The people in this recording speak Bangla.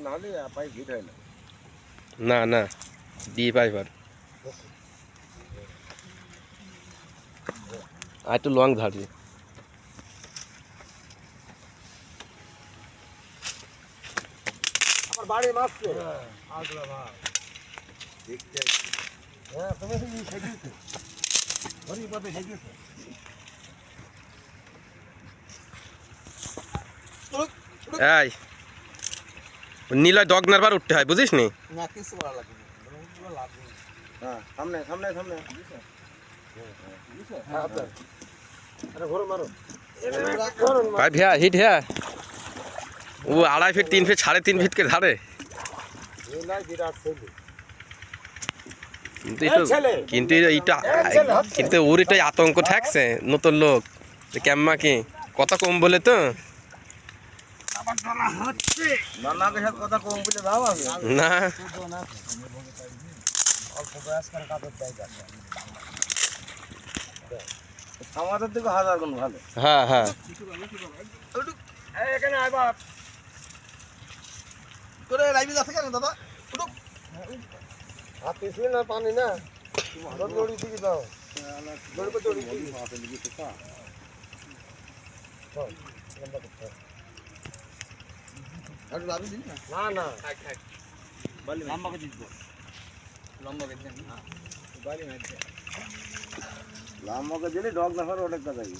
না হলে পাইপ হিট হয় না। না না দিয়ে পাইপ আর একটু লং ধারি আমার বাড়ি মাছছে আসলে ভাই দেখতে হ্যাঁ তুমি সেদিয়েছো ধরি পথে সেদিয়েছো এই নীলয় ডগ নারবার উঠতে হয় বুঝিস নি না কিছু ভালো লাগে না পুরো লাভ নেই হ্যাঁ সামনে সামনে সামনে হ্যাঁ আরে ঘোরো মারো পাইপ হ্যাঁ হিট হ্যাঁ ও 2.5 ফিট 3 ফিট 3.5 ফিট के ধারে কিন্তু এইটা কিন্তু ওর এটাই আতঙ্ক থাকছে নতুন লোক কেম্মা কি কথা কম বলে তো না আমাদের থেকে 1000 গুণ ভালো হ্যাঁ হ্যাঁ এখানে আয় বাপ তোরে লাইভে যাচ্ছে কেন দাদা উঠুক হাত পিছলে না পানি না দড়ি দিকে দাও দড়ি হাতে লিখে তো আর লাভি দিন না না থাক থাক বালি লম্বা করে দিবো লম্বা করে দেন না বালি না লম্বা করে দিলে ডগ না হয় ওটা কাটাই